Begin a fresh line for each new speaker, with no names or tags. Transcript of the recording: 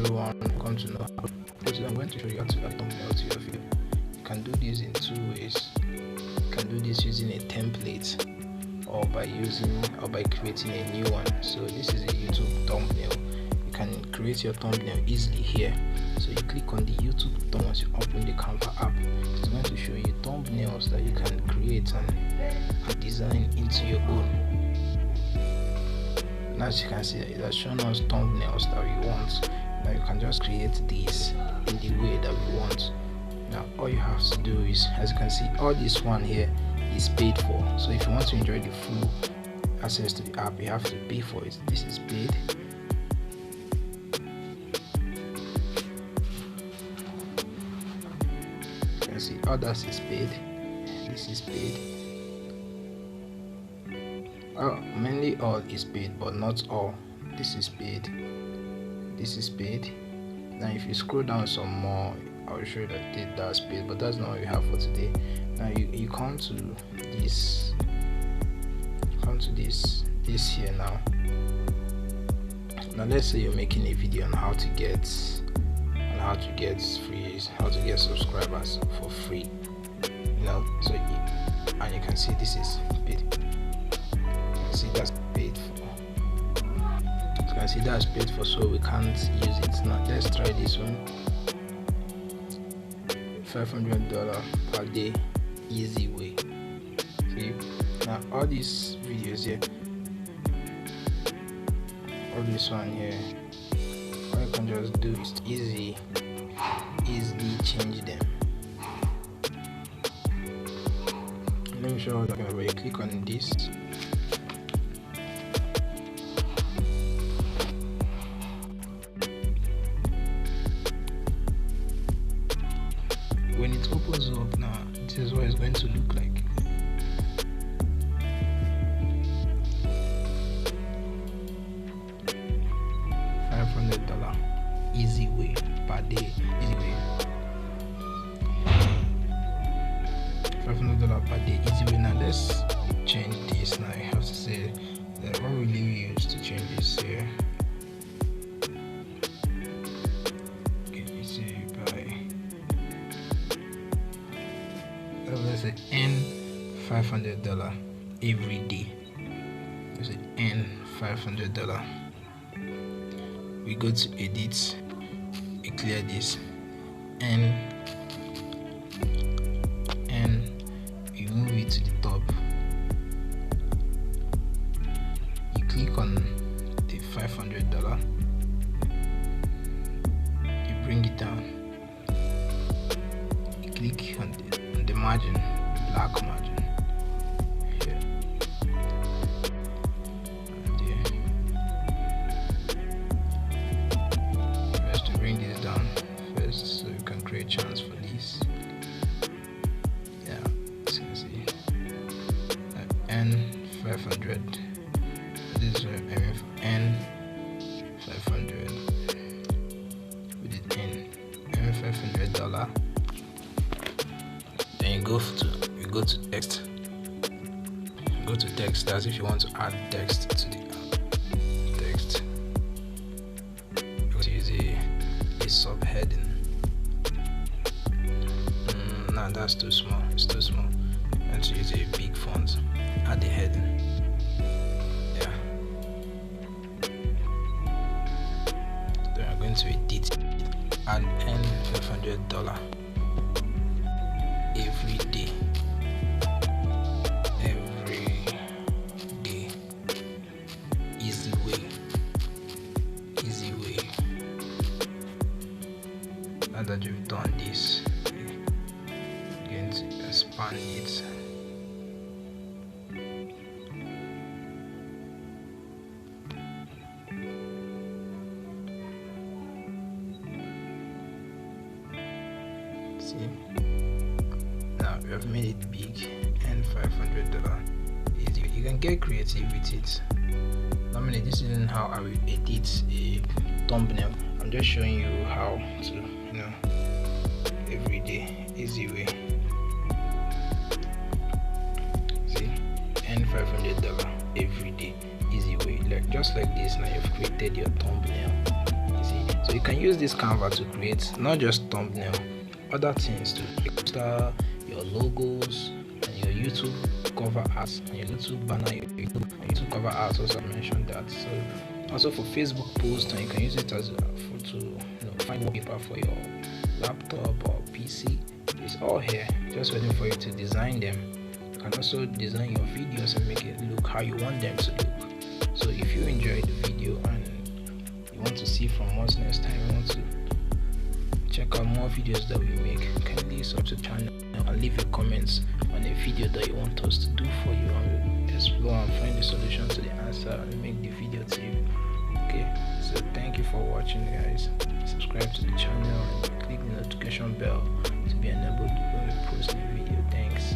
everyone come to know how. So I'm going to show you how to add thumbnail to your video. You can do this in two ways. You can do this using a template or by creating a new one. So this is a YouTube thumbnail. You can create your thumbnail easily here. So you click on the YouTube thumb once you open the Canva app. It's going to show you thumbnails that you can create and design into your own. And as you can see, it has shown us thumbnails that we want. Now you can just create these in the way that we want. Now all you have to do is, as you can see, all this one here is paid for. So if you want to enjoy the full access to the app, you have to pay for it. This is paid. You can see others is paid. This is paid. Mainly all is paid, but not all. This is paid. This is paid. Now if you scroll down some more, I'll show you that that's paid, but that's not what we have for today. Now you come to this. Come to this here now. Now let's say you're making a video on how to get subscribers for free. You know, so and you can see this is paid. See that's paid for. You can see that's paid for, so we can't use it. Now let's try this one. $500 per day, easy way. See, now all these videos here, all this one here, all you can just do is easily change them. Let me show you that where you click on this. When it opens up now, this is what it's going to look like. $500 easy way per day, easy way. $500 per day, easy way. Now let's change this. Now I have to say that what will you use to change this here? Let's say earn $500 every day. Let's say earn $500. We go to edit, we clear this, and we move it to the top. You click on the $500, you bring it down, you click on the margin, black margin here, and here. First to bring this down first, so you can create chance for this. Yeah, as you can see, N 500. This is where I'm aiming for N 500. We did N $500. Then you go to text. Go to text. That's if you want to add text to the text. You want to use a subheading. Nah, that's too small. It's too small. You want to use a big font. Add the heading. Yeah. Then I'm going to edit. Add $500. Every day, easy way. Now that you've done this, you're going to expand it. See? Now we have made it big and $500 easy. You can get creative with it. Normally this isn't how I will edit a thumbnail. I'm just showing you how to, everyday easy way. See, and $500 everyday easy way. Like just like this, now you've created your thumbnail. You see, so you can use this Canva to create not just thumbnail, other things to register your logos and your YouTube cover art and your YouTube banner, your YouTube cover art. Also mentioned that. So also for Facebook posts, and you can use it as to find wallpaper for your laptop or PC. It's all here, just waiting for you to design them. You can also design your videos and make it look how you want them to look. So if you enjoyed the video and you want to see from us next time, you want to check out more videos that we make, kindly subscribe to the channel and leave your comments on a video that you want us to do for you, and we'll explore and find the solution to the answer and make the video to you. Okay, so thank you for watching, guys. Subscribe to the channel and click the notification bell to be enabled when we post a video. Thanks.